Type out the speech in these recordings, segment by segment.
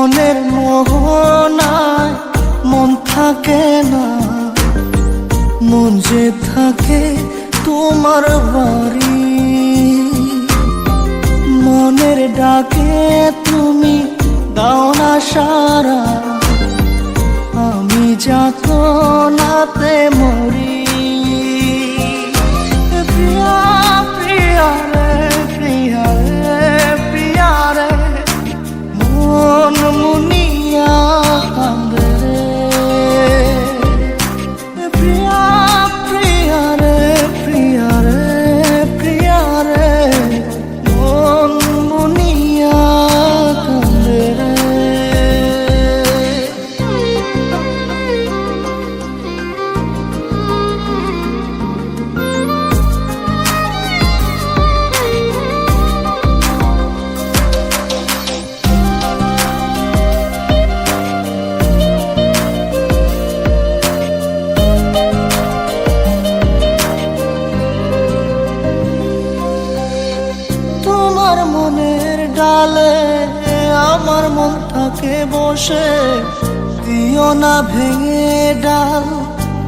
মনের মোহনায় মন থাকে না, মন যে থাকে তোমার বাড়ি। মনের ডাকে তুমি দাও না সারা, আমি যাতনাতে মরি। প্রিয়া প্রিয়া রে, প্রিয়া রে, প্রিয়া রে, মন মুনিয়া কান্দে রে। প্রিয়া প্রিয়া রে, প্রিয়া রে, প্রিয়া রে, মন মুনিয়া কান্দে রে। তোমার মনের ডালে আমার মন থাকে বসে, দিও না ভেঙে ডাল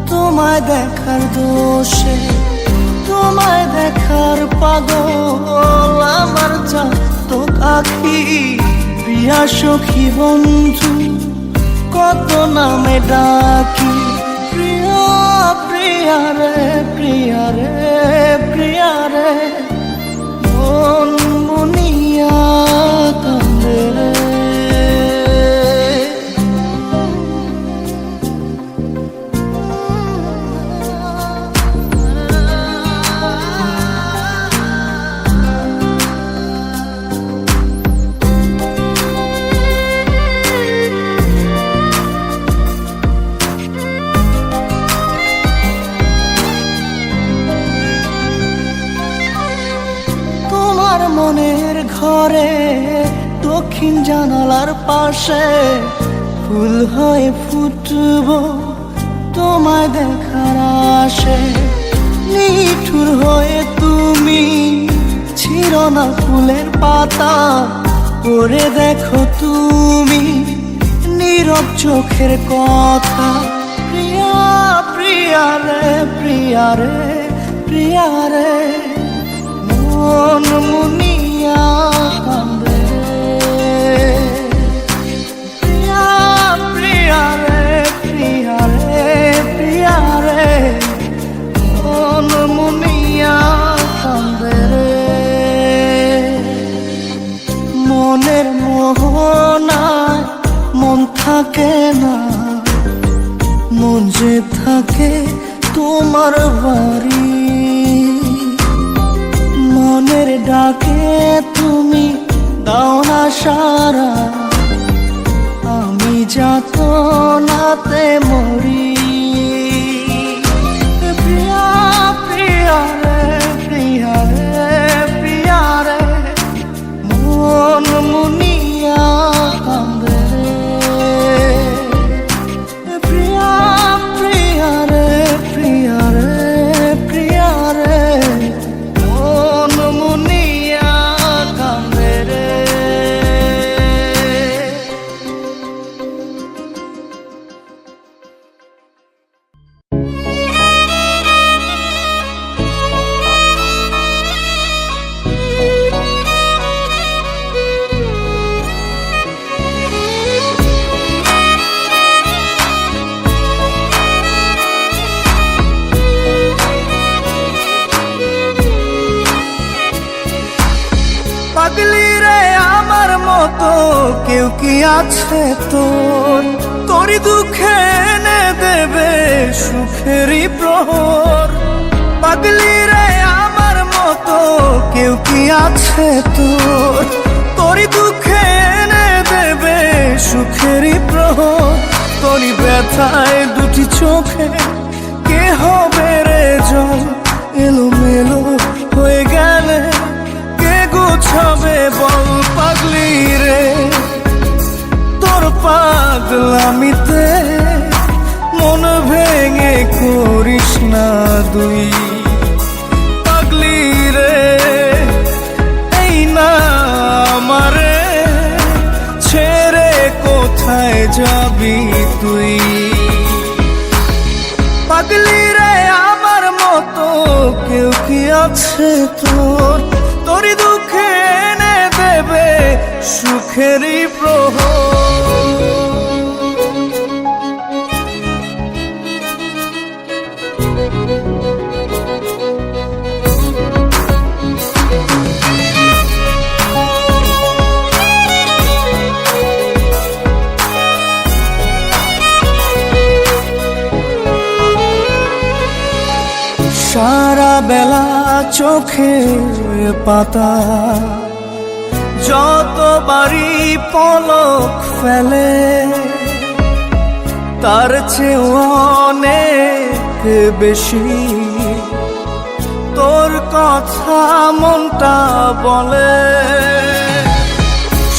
তোমায় দেখার দোষে। তোমায় দেখার পাগল আমার চাতক আখি, প্রিয়া সখী বন্ধু কত নামে ডাকি। প্রিয়া প্রিয়া রে, প্রিয়া রে, প্রিয়া রে, মন মুনিয়া কান্দে রে। তোমার মনের ঘরে দক্ষিণ জানালার পাশে ফুল হয়ে ফুটব তোমায় দেখার আশে। নিঠুর হয়ে তুমি ছিঁড়ো না ফুলের পাতা, পড়ে দেখো তুমি নীরব চোখের কথা। প্রিয়া প্রিয়া রে, প্রিয়া রে, প্রিয়া রে, মন মুনিয়া কান্দে রে। প্রিয়া প্রিয়া রে, প্রিয়া রে, প্রিয়া রে, মন মুনিয়া কান্দে রে। মনের মোহনায় মন থাকে না, মন যে থাকে তোমার বাড়ি। মনের ডাকে তুমি দাও না সারা, আমি যাতনাতে মরি। প্রিয়া প্রিয়া রে, প্রিয়া রে, প্রিয়া রে, মন মুনিয়া কান্দে রে। প্রিয়া প্রিয়া রে, প্রিয়া রে, প্রিয়া রে, মন মুনিয়া কান্দে রে। পাগলি রে আমার মতো কেউ কি আছে তোর, তোরই দুঃখে এনে দেবে সুখেরই প্রহর। পাগলি রে আমার মতো কেউ কি আছে তোর, তোরই দুঃখে এনে দেবে সুখেরই প্রহর। তোরই ব্যথায় দুটি চোখে কে হবে রে জল, এলোমেলো হয়ে গেলে গুছাবে বল। পাগলি রে তোর পাগলামিতে মন ভেঙে করিস না দুই। পাগলি রে এই না আমারে ছেড়ে পাগলি রে আমার মতো কেউ কি আছে তোর? তোরই দুঃখে এনে দেবে সুখেরই প্রহর। সারা বেলা চোখের পাতা যতবারই পলক ফেলে, তার চেয়ে অনেক বেশি তোর কথা মনটা বলে।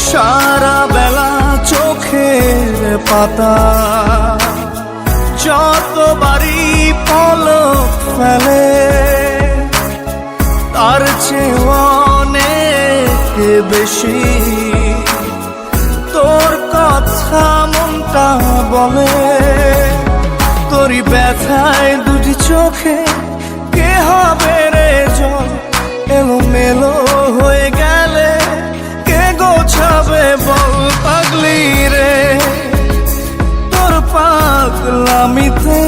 সারা বেলা চোখের পাতা যতবারই পলক ফেলে, তার চেয়ে অনেক বেশি তোর কথা মনটা বলে। তোরই ব্যথায় দুটি চোখে কে হবে রে জল? এলোমেলো হয়ে গেলে কে গোছাবে বল? পাগলি রে তোর পাগলামিতে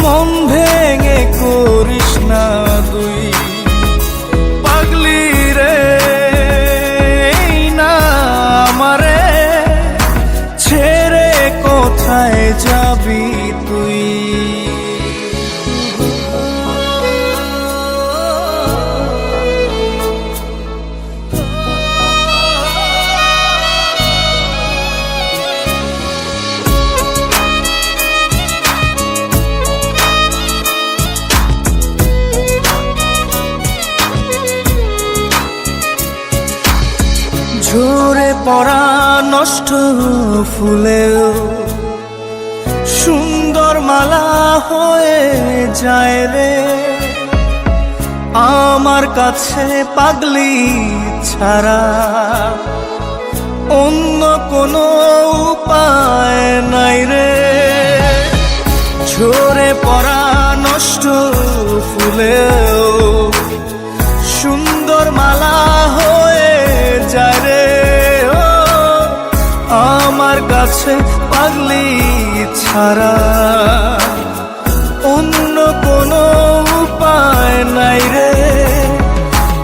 মন ভেঙে করিস না তুই। পাগলি রে না আমারে ছেড়ে কোথায় যাবি তুই? ঝরে পড়া নষ্ট ফুলেও সুন্দর মালা হয়ে যায় রে আমার কাছে। পাগলি ছাড়া অন্য কোনো উপায় নাই রে। ঝরে পড়া নষ্ট ফুলেও সুন্দর মালা হয়ে যায় রে আমার কাছে। পাগলি ছাড়া অন্য কোনো উপায় নাই রে।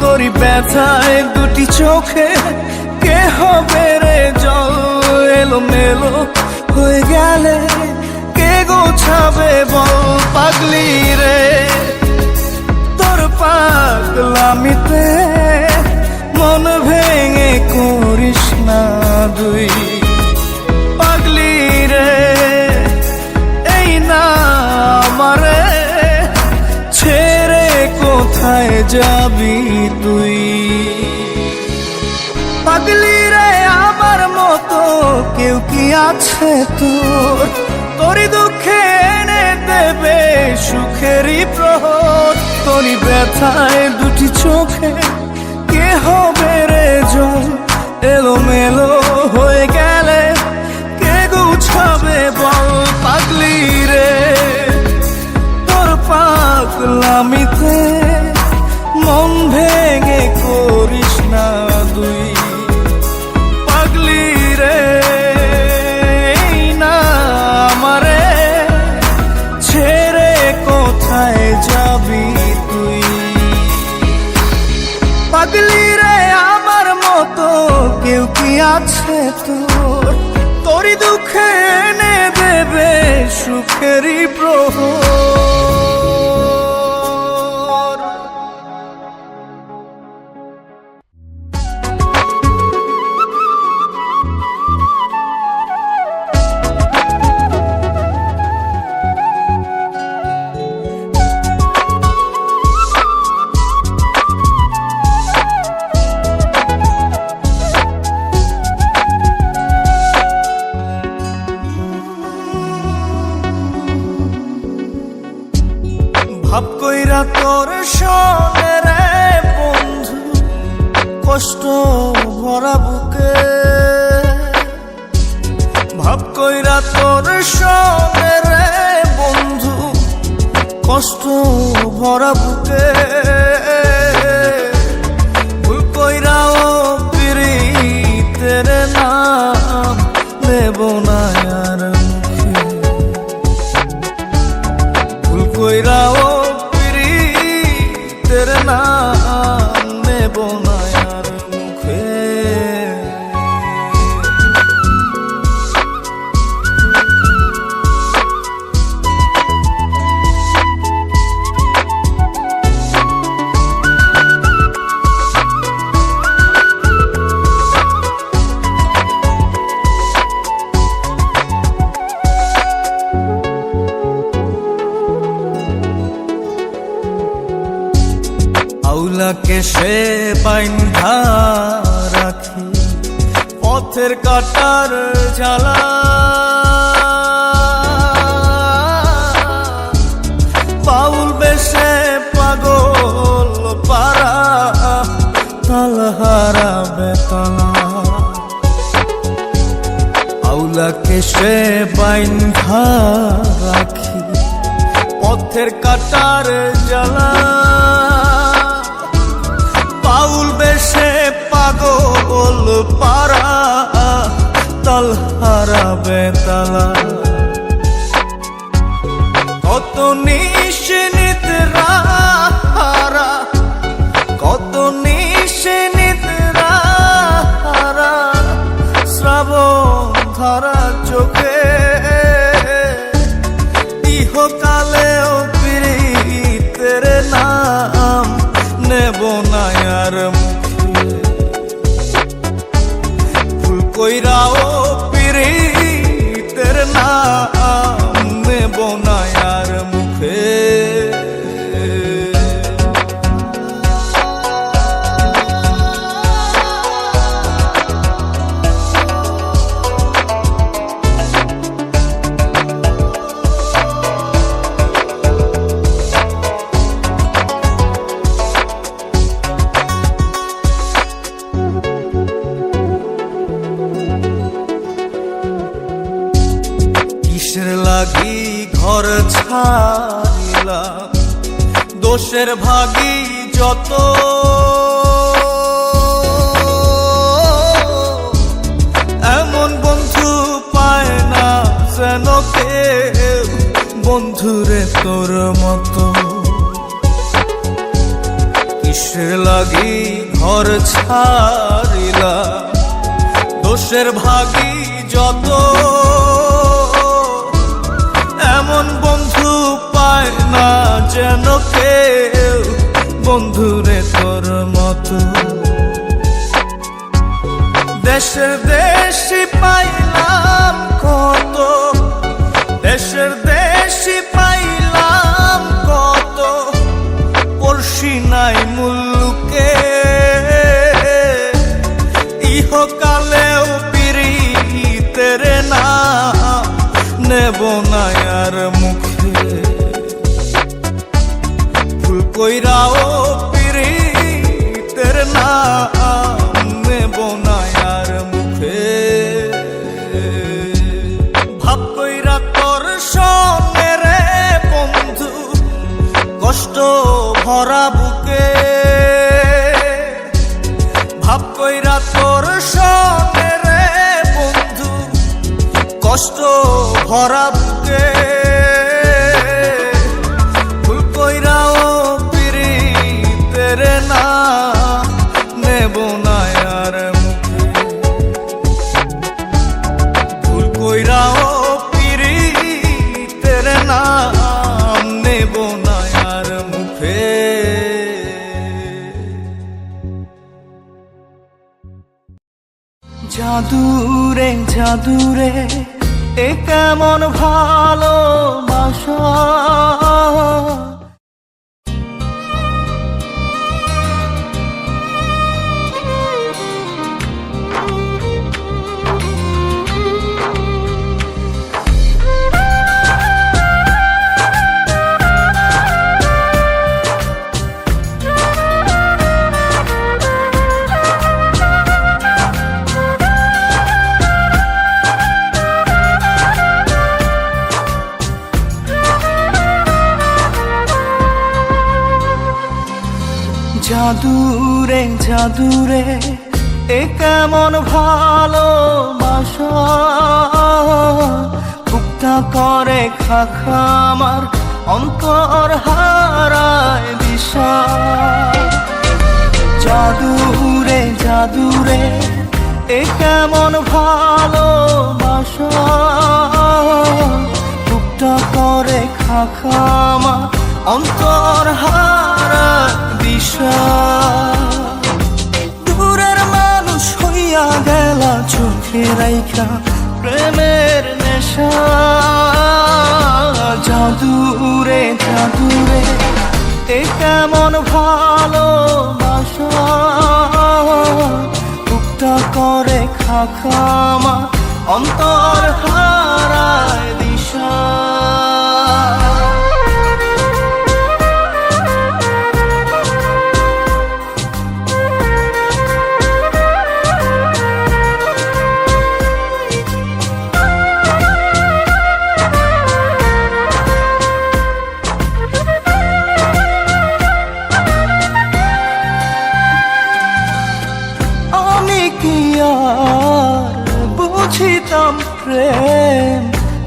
তোরই ব্যথায় দুটি চোখে কে হবে রে জল? এলোমেলো হয়ে গেলে কে গোছাবে বল? পাগলি রে তোর পাগলামিতে মন ভেঙে করিস না তুই। পাগলি রে এই না আমারে ছেড়ে কোথায় যাবি তুই? পাগলি রে আমার মতো কেউ কি আছে তোর? তোরই দুঃখে এনে দেবে সুখেরই প্রহর। তোরই ব্যথায় দুটি চোখে কে হবে রে জল? এলোমেলো হয়ে গেলে কে গুছাবে বল? পাগলি রে তোর পাগলামিতে মন ভেঙে করিস না তুই। পাগলি রে না আমারে ছেড়ে কোথায় যাবি তুই? পাগলি রে আমার মতো কেউ কি আছে তোর? তোরই দুঃখে এনে দেবে সুখেরই প্রহর। ভাব কইরা তোর সনে রে বন্ধু কষ্ট ভরা বুকে। ভাব কইরা তোর সনে রে বন্ধু কষ্ট ভরা বুকে ভুল কইরাও পিরিতের নাম নেব না আর মুখে, ভুল কইরাও পিরিতের নাম নেব না আর মুখে। আউলাকে সে বাইন্ধা রাখি পথের কাটার জ্বালা, বাউল বেশে পাগল পারা তালহারা বেতলা। আউলাকে সে বাইন্ধা রাখি পথের কাটার জ্বালা, বাউল বেশে পাগল পারা তালহারা বেতালা। কত নিশিনিতরা কত নিশিনিতরা শ্রাবণ ধারা চোখে, ইহকালেও পিরিতের নাম নেব না আর মুখে, ভুল কইরাও পিরিতের নাম নেব না আর মুখে। কিসের লাগি ঘর ছাড়িলাম দোষের ভাগী যত, এমন বন্ধু পায় না যেন কেউ বন্ধুরে তোর মতো। কিসের লাগি ঘর ছাড়িলাম দোষের ভাগী যত, এমন বন্ধু পায় না যেন কেউ বন্ধুরে তোর মতো। দেশের দেশি পাইলাম কত, দেশের দেশি পাইলাম কত, পড়শি নাই মুল্লুকে, ইহকালেও পিরিতের নাম নেব না আর মুখে, ভুল কইরাও পিরিতের নাম নেব না আর মুখে। ভাব কইরা তোর সঙ্গে রে বন্ধু কষ্ট ভরা বুকে, ভাব কইরা তোর সঙ্গে রে বন্ধু কষ্ট ভরা বুকে, ভুল কইরাও পিরিতের নাম নেব না আর মুখে, ভুল কইরাও পিরিতের নাম নেব না আর মুখে। জাদুরে জাদুরে এ কেমন ভালোবাসা, জাদুরে জাদুরে এ কেমন ভালোবাসা, বুকটা করে খাখা আমার অন্তর হারায় দিশা। জাদুরে জাদুরে এ কেমন ভালোবাসা, বুকটা করে খাখা আমার অন্তর হারায় দিশা। দূরের মানুষ হইয়া গেলা চোখে রাইখা প্রেমের নেশা। জাদুরে জাদুরে এ কেমন ভালোবাসা, বুকটা করে খাখা আমার অন্তর হারায় দিশা। বুঝিতাম প্রেম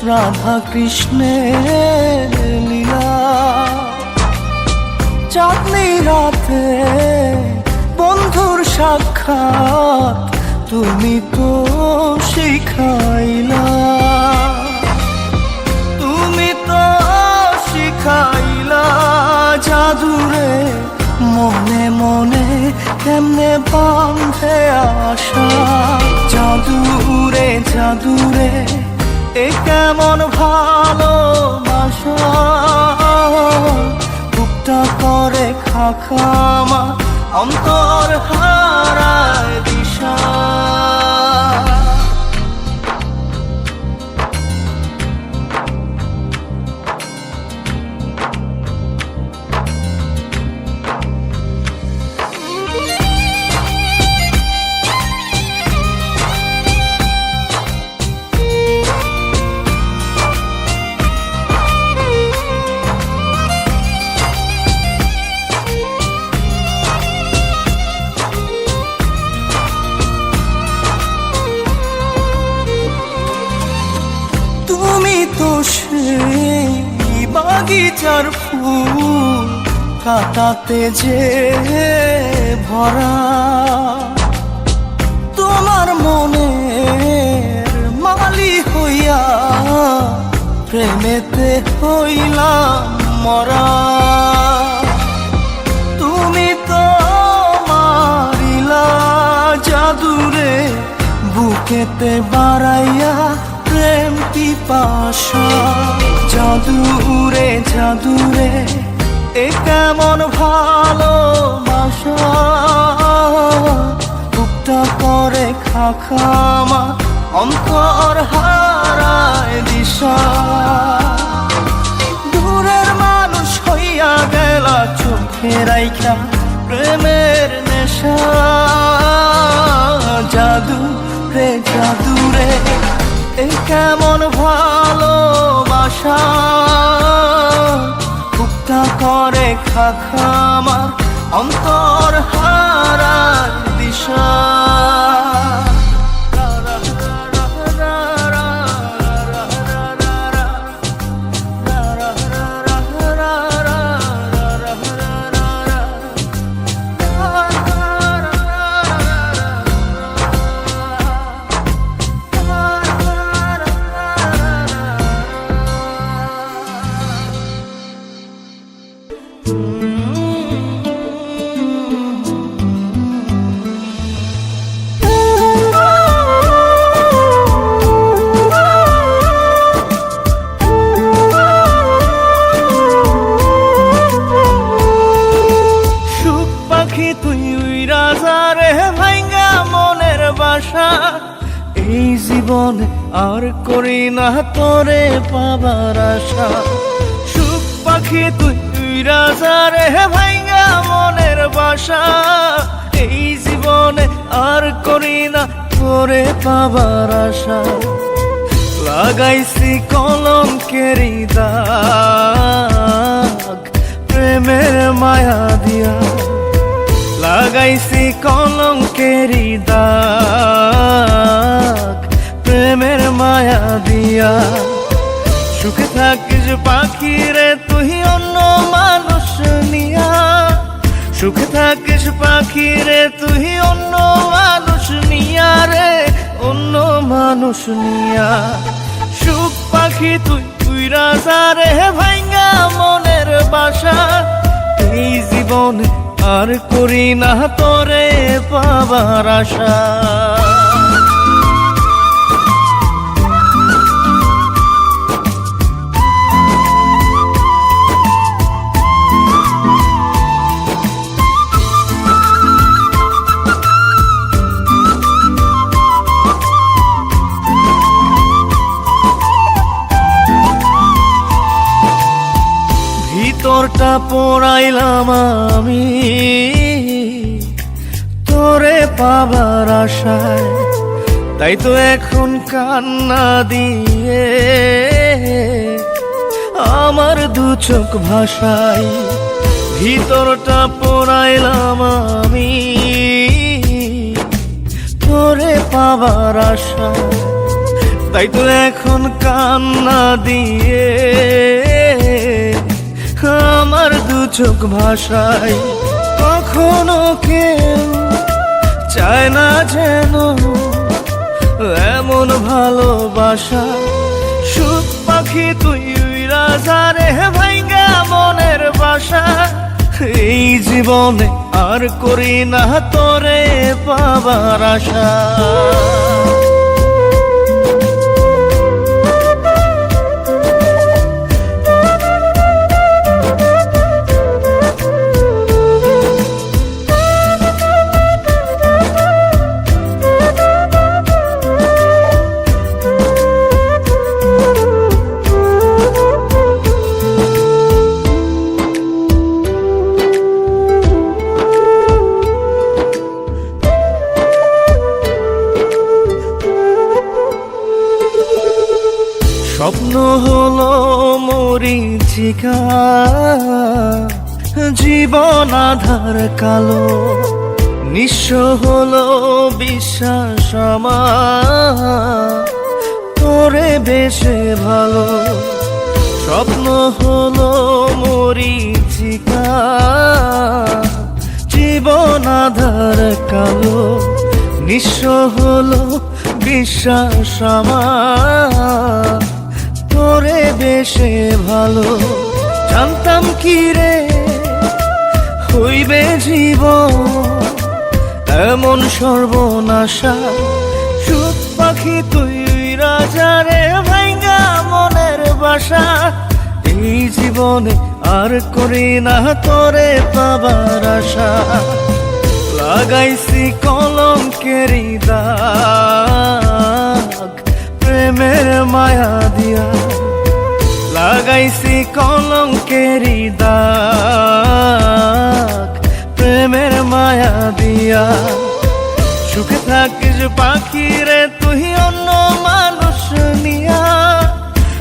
রাধা কৃষ্ণের লীলা, চাঁদনি রাতে বন্ধুর সাক্ষাৎ তুমি তো শিখাইলা, তুমি তো শিখাইলা। জাদুরে মনে মনে কেমনে বাঁধে আশা। জাদুরে জাদুরে এ কেমন ভালোবাসা, বুকটা করে খাখা আমার অন্তর হারায় দিশা। তুমি তো সেই বাগিচার ফুল কাটাতে যে ভরা, তোমার মনের মালি হইয়া প্রেমেতে হইলাম মরা। তুমি তো মারিলা জাদুরে বুকেতে বাড়াইয়া প্রেম পিপাসা। জাদুরে জাদুরে এ কেমন ভালোবাসা, বুকটা করে খাখা আমার অন্তর হারায় দিশা। দূরের মানুষ হইয়া গেলা চোখে রাইখা প্রেমের নেশা। জাদুরে জাদুরে এ কেমন ভালোবাসা, বুকটা করে খাখা আমার অন্তর হারায় দিশা। এই জীবনে আর করি না তোরে পাবার আশা। সুখ পাখি তুই রাজা রে ভাইঙ্গা মনের বাসা। এই জীবনে আর করি না তোরে পাবার আশা। লাগাইছি কলঙ্কেরি দাগ প্রেমের মায়া দিয়া, লাগাইছি কলঙ্কেরই দাগ প্রেমের মায়া দিয়া। সুখে থাকিস পাখি রে তুই অন্য মানুষ নিয়া, সুখে থাকিস পাখি রে তুই অন্য মানুষ নিয়া রে, অন্য মানুষ নিয়া। সুখ পাখি তুই তুই রাজা রে ভাঙ্গা মনের বাসা, এই জীবনে আর করি না তোরে পাবার আশা। ভিতরটা পোড়াইলাম আমি তোরে পাবার আশায়, তাই তো এখন কান্না দিয়ে আমার দু চোখ ভাষাই। ভিতরটা পোড়াইলাম আমি তোরে পাবার আশায়, তাই তো এখন কান্না দিয়ে আমার দু চোখ ভাষায়। কখনো কেউ চায় না যেন এমন ভালোবাসা, সুখ পাখি তুই রাজা রে ভাঙ্গা মনের বাসা, এই জীবনে আর করি না তোরে পাবার আশা। স্বপ্ন হলো মরীচিকা, জীবন আধার কালো, নিঃস্ব হলো বিশ্বাস আমার তোরে বেশে ভালো। স্বপ্ন হলো মরীচিকা, জীবন আধার কালো, নিঃস্ব হলো বিশ্বাস আমার তোরে বেশে ভালো। জানতাম কি রে হইবে জীবন এমন সর্বনাশা, সুখ পাখি তুই রাজা রে ভাঙ্গা মনের বাসা, এই জীবনে আর করি না তোরে পাবার আশা। লাগাইছি কলঙ্কেরই দাগ প্রেমের মায়া দিয়া, লাগাইছি কলঙ্কেরই দাগ প্রেমের মায়া দিয়া। সুখে থাকিস পাখি রে তুই অন্য মানুষ নিয়া,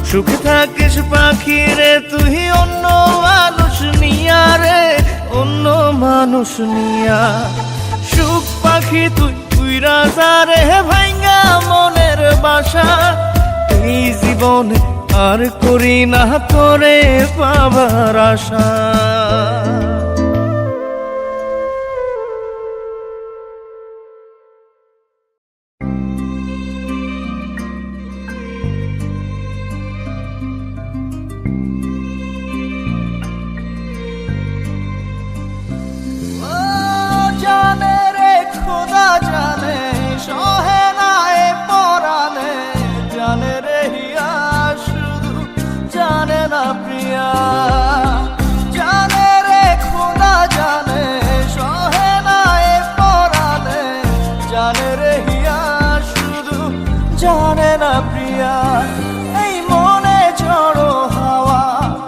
সুখে থাকিস পাখি রে তুই অন্য মানুষ নিয়া রে, অন্য মানুষ নিয়া। সুখ পাখি তুই তুই রাজা রে ভাঙ্গা মনের বাসা, এই জীবনে আর করি না তোরে পাবার আশা। জানে না প্রিয়া এই মনে ঝড়ো হাওয়া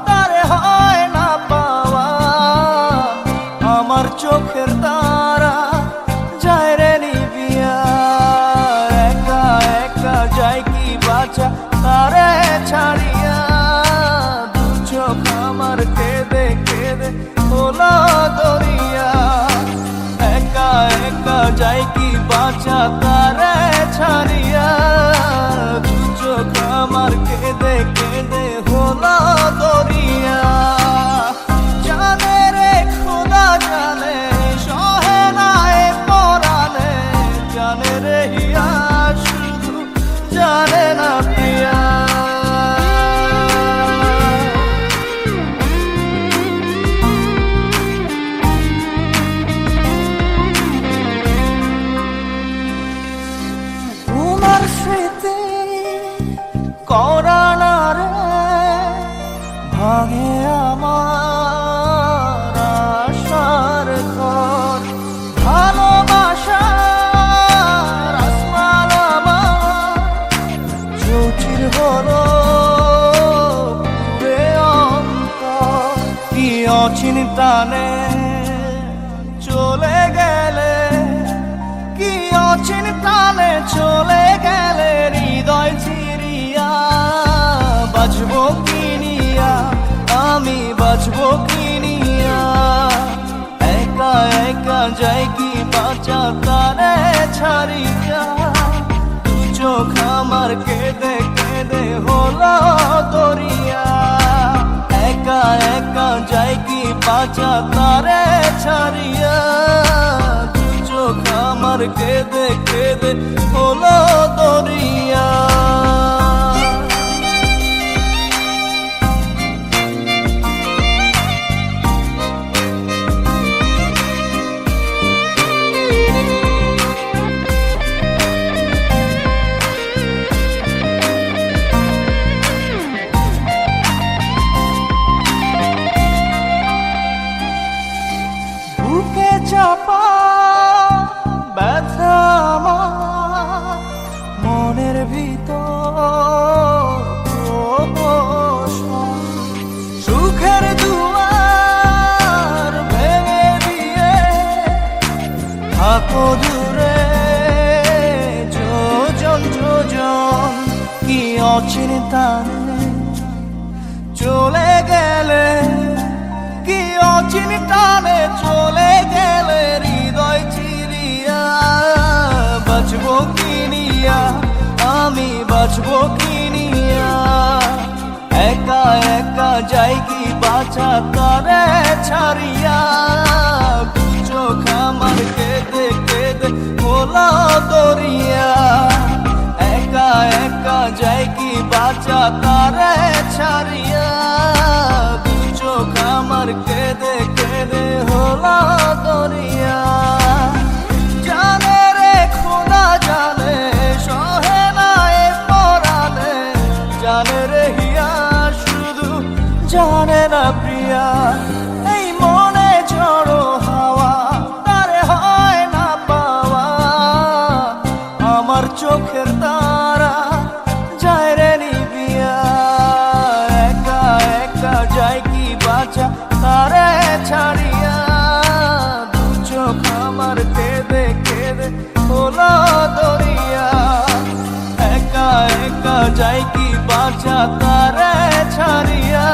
তারে হয় না পাওয়া, আমার চোখের তারা যায় রে নিভিয়া। একা একা যায় কি বাঁচা তারে ছাড়িয়া, দু চোখ আমার কেঁদে কেঁদে হলো দরিয়া। তারে ছাড়িয়া, দু চোখ আমার কেঁদে কেঁদে হলো দরিয়া। জানে রে খোদা জানে, সহে না এ পরাণে, জানে রে হিয়া শুধু জানে না প্রিয়া। তোমার স্মৃতি করানা রে ভাঙে আমার আশার ঘর, ভালোবাসার আসমান আমার চৌচির হলো পুরে অন্তর। কি অচিন টানে চলে গেলে, কি অচিন টানে চলে গেলে হৃদয় চিরিয়া। বাজবো কিনিয়া আমি, বাজবো কিনিয়া, একা একা যাই কি বাঁচা তারে ছাড়িয়া। দু চোখ আমার কেঁদে কেঁদে হলো দরিয়া, একা একা যাই কি বাঁচা তারে ছাড়িয়া। দু চোখ আমার কেঁদে কেঁদে হলো দরিয়া। বুকে চাপা ব্যথা আমার মনের ভিতর, সুখের দুয়ার ভেঙে দিয়ে থাকো দূরে যোজন যোজন। কি অচিন টানে চলে গেলে, কি অচিন টানে চলে গেলে হৃদয় চিরিয়া। বাঁচবো কিনিয়া আমি, বাঁচবো কিনিয়া, একা একা যাই কি বাঁচা তারে ছাড়িয়া। দু চোখ আমার কেঁদে কেঁদে হলো দরিয়া, একা একা যাই কি বাঁচা তারে ছাড়িয়া। দু চোখ আমার কেঁদে কেঁদে হলো দরিয়া। জানে রে খোদা জানে, সহে না এ পরাণে, জানে রে হিয়া শুধু জানে না প্রিয়া। এই মনে ঝড়ো হাওয়া তারে হয় না পাওয়া, আমার চোখের তারা যায় রে নিবিয়া। একা একা যাই কি বাঁচা তারে ছাড়িয়া। দু চোখ আমার কেঁদে কেঁদে হলো দরিয়া, একা একা যাই কি বাঁচা তারে ছাড়িয়া।